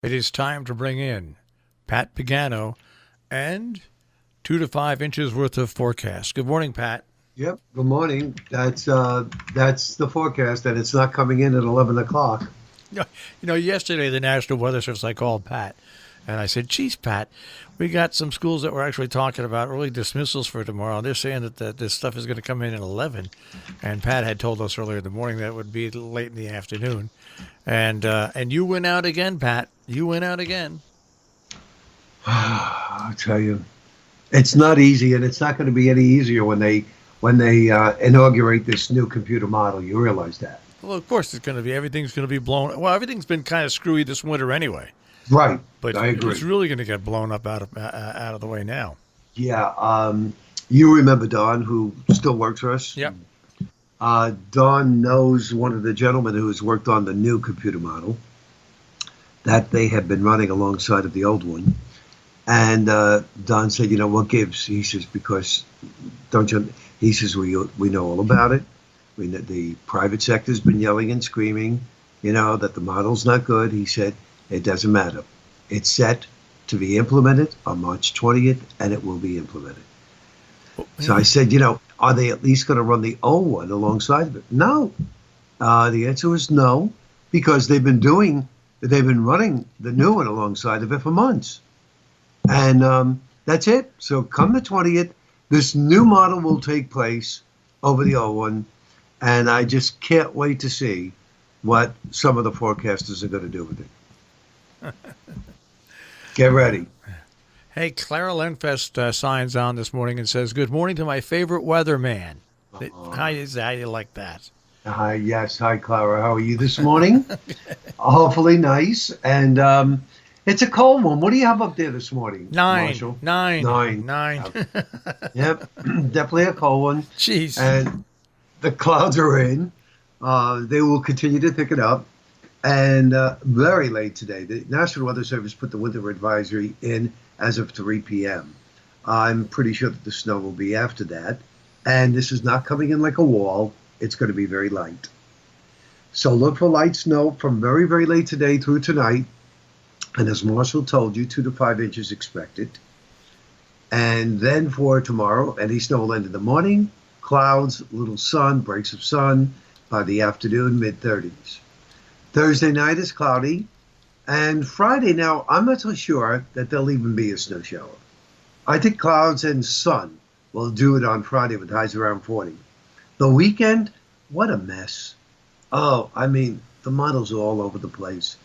It is time to bring in Pat Pagano and 2 to 5 inches worth of forecast. Good morning, Pat. Yep. Good morning. That's the forecast, and it's not coming in at 11 o'clock. Yesterday the National Weather Service, I called Pat, and I said, "Geez, Pat, we got some schools that were actually talking about early dismissals for tomorrow. They're saying that this stuff is going to come in at 11." And Pat had told us earlier in the morning that it would be late in the afternoon. And you went out again, Pat. You went out again. I'll tell you, it's not easy, and it's not going to be any easier when they inaugurate this new computer model. You realize that, Well, of course it's going to be. Everything's going to be blown. Well, everything's been kind of screwy this winter anyway. right? But I it's agree. really going to get blown up out of the way now. Yeah. You remember Don, who still works for us? Yep. Don knows one of the gentlemen who has worked on the new computer model that they have been running alongside of the old one. And Don said, what gives? He says, because don't you? He says, we know all about it. We know the private sector's been yelling and screaming, that the model's not good. He said, it doesn't matter. It's set to be implemented on March 20th, and it will be implemented. So I said, are they at least going to run the old one alongside of it? No. The answer was no, because they've been running the new one alongside of it for months. And that's it. So come the 20th, this new model will take place over the old one. And I just can't wait to see what some of the forecasters are going to do with it. Get ready. Hey, Clara Lenfest signs on this morning and says, "Good morning to my favorite weatherman." How you like that? Hi, yes. Hi, Clara. How are you this morning? Hopefully nice. And it's a cold one. What do you have up there this morning, Nine, Marshall? nine, Nine. nine. Yep. Definitely a cold one. Jeez. And the clouds are in. They will continue to thicken up. And very late today, the National Weather Service put the winter advisory in as of 3 p.m. I'm pretty sure that the snow will be after that. And this is not coming in like a wall. It's going to be very light. So look for light snow from very, very late today through tonight. And as Marshall told you, 2 to 5 inches expected. And then for tomorrow, any snow will end in the morning. Clouds, little sun, breaks of sun by the afternoon, mid-30s. Thursday night is cloudy. And Friday now, I'm not so sure that there'll even be a snow shower. I think clouds and sun will do it on Friday with highs around 40. The weekend, what a mess. Oh, I mean, the models are all over the place.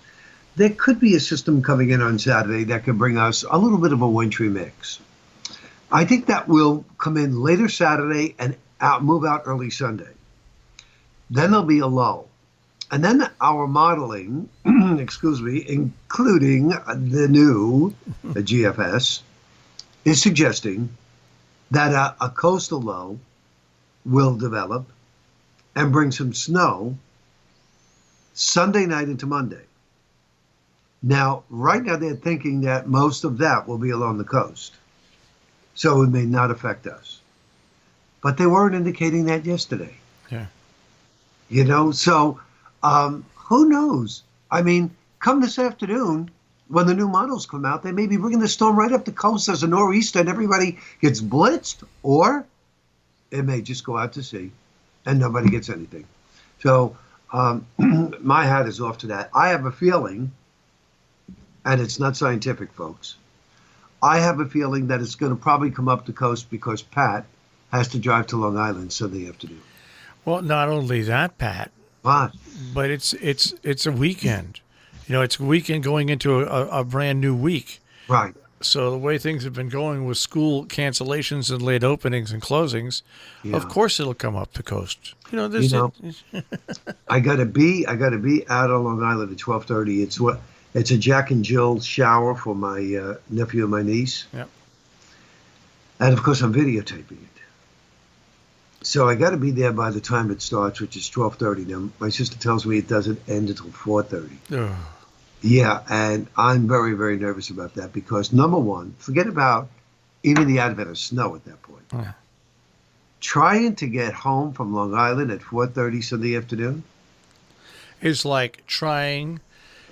There could be a system coming in on Saturday that could bring us a little bit of a wintry mix. I think that will come in later Saturday and move out early Sunday. Then there'll be a lull. And then our modeling, excuse me, including the GFS, is suggesting that a coastal low will develop and bring some snow Sunday night into Monday. Now, right now they're thinking that most of that will be along the coast, so it may not affect us. But they weren't indicating that yesterday. Yeah. So who knows? I mean, come this afternoon, when the new models come out, they may be bringing the storm right up the coast as a nor'easter and everybody gets blitzed, or it may just go out to sea and nobody gets anything. So my hat is off to that. I have a feeling, and it's not scientific, folks, I have a feeling that it's going to probably come up the coast because Pat has to drive to Long Island Sunday afternoon. Well, not only that, Pat, But but it's a weekend. It's a weekend going into a brand new week. right, So the way things have been going with school cancellations and late openings and closings, of yeah. course it'll come up the coast. You This. know, I gotta be out on Long Island at 12:30. It's a Jack and Jill shower for my nephew and my niece, Yeah. and of course I'm videotaping it. So I got to be there by the time it starts, which is 12:30. Now my sister tells me it doesn't end until 4:30. Ugh. Yeah, and I'm very, very nervous about that because number one, forget about even the advent of snow at that point. Yeah. Trying to get home from Long Island at 4:30 Sunday afternoon. It's like trying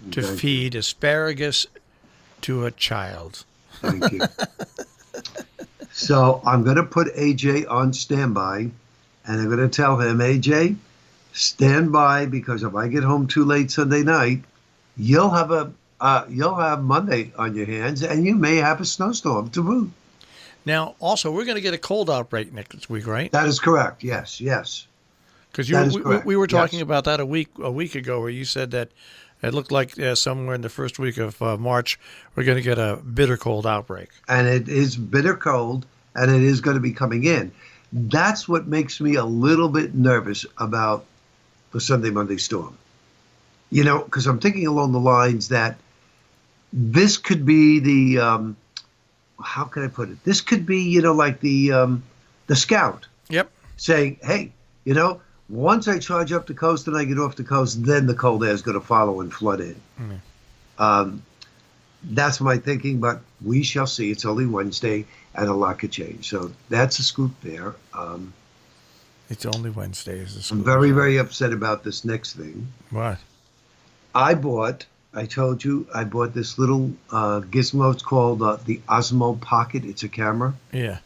to Thank feed asparagus to a child. Thank you. So I'm going to put AJ on standby, and I'm going to tell him, AJ, stand by, because if I get home too late Sunday night, you'll have Monday on your hands, and you may have a snowstorm to boot. Now, also, we're going to get a cold outbreak next week, right? That is correct. Yes, yes. Because That is correct. we were talking Yes. about that a week ago, where you said that it looked like somewhere in the first week of March we're going to get a bitter cold outbreak. And it is bitter cold, and it is going to be coming in. That's what makes me a little bit nervous about the Sunday, Monday storm. You know, because I'm thinking along the lines that this could be the how can I put it? This could be, like the scout Yep. saying, hey, once I charge up the coast and I get off the coast, then the cold air is going to follow and flood in. That's my thinking, but we shall see. It's only Wednesday, and a lot could change. So that's a scoop there. It's only Wednesday. I'm very, very upset about this next thing. What? I told you, I bought this little gizmo. It's called the Osmo Pocket. It's a camera. Yeah.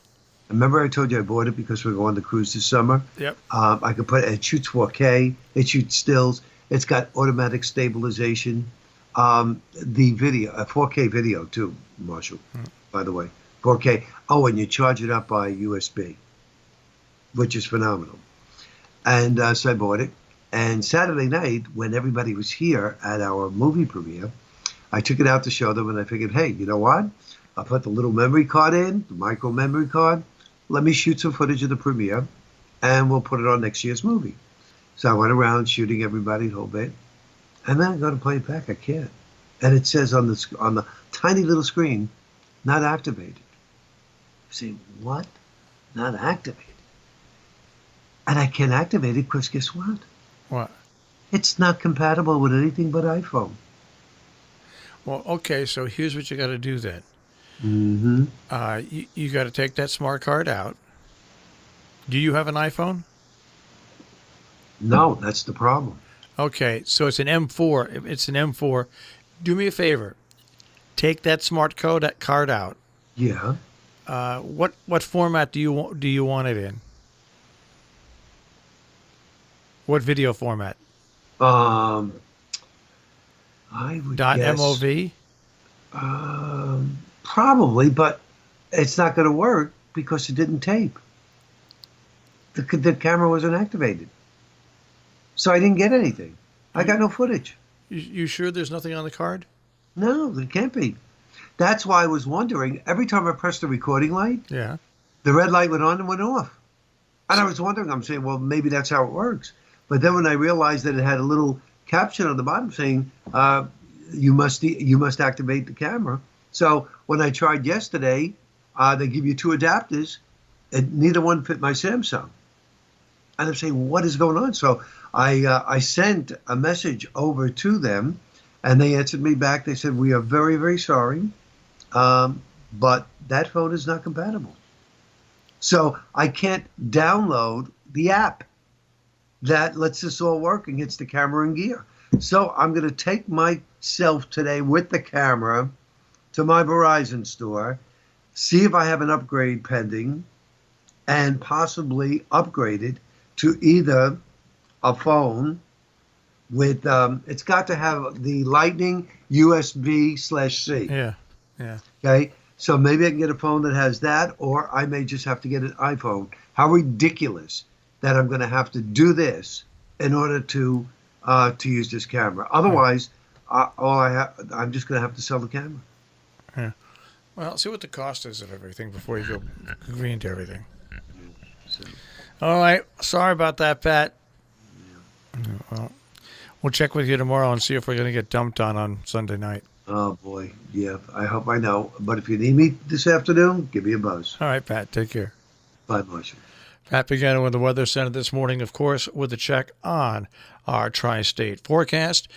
Remember I told you I bought it because we're going to cruise this summer? Yep. I could put it, it shoots 4K, it shoots stills, it's got automatic stabilization. The video, a 4K video too, Marshall, by the way. 4K. Oh, and you charge it up by USB, which is phenomenal. And so I bought it. And Saturday night, when everybody was here at our movie premiere, I took it out to show them, and I figured, hey, you know what? I'll put the little memory card in, the micro memory card. Let me shoot some footage of the premiere, and we'll put it on next year's movie. So I went around shooting everybody the whole bit, and then I go to play it back. I can't, and it says on the tiny little screen, not activated. I say, what? Not activated? And I can't activate it because guess what? What? It's not compatible with anything but iPhone. Well, okay, so here's what you got to do then. Mm-hmm. You got to take that smart card out. Do you have an iPhone? No, that's the problem. Okay, so it's an M4. It's an M4. Do me a favor. Take that smart card out. Yeah. What format do you want it in? What video format? I would guess .mov? Probably, but it's not going to work because it didn't tape. The camera wasn't activated, so I didn't get anything. I got no footage. You sure there's nothing on the card? No, there can't be. That's why I was wondering. Every time I pressed the recording light, Yeah. the red light went on and went off. And I was wondering, I'm saying, well, maybe that's how it works. But then when I realized that it had a little caption on the bottom saying, you must activate the camera. So when I tried yesterday, they give you two adapters, and neither one fit my Samsung. And I'm saying, what is going on? So I sent a message over to them, and they answered me back. They said, we are very, very sorry, but that phone is not compatible. So I can't download the app that lets this all work and gets the camera in gear. So I'm going to take myself today with the camera to my Verizon store, see if I have an upgrade pending, and possibly upgrade it to either a phone with, it's got to have the Lightning USB/C. Yeah. Yeah. Okay. So maybe I can get a phone that has that, or I may just have to get an iPhone. How ridiculous that I'm going to have to do this in order to use this camera. Otherwise, I'm just going to have to sell the camera. Yeah. Well, see what the cost is of everything before you go agree into everything. So, All right. Sorry about that, Pat. Well, we'll check with you tomorrow and see if we're going to get dumped on Sunday night. oh boy, yeah. I hope I know. But if you need me this afternoon, give me a buzz. All right, Pat. Take care. Bye, Marshall. Pat Pagano in the Weather Center this morning, of course, with a check on our tri-state forecast.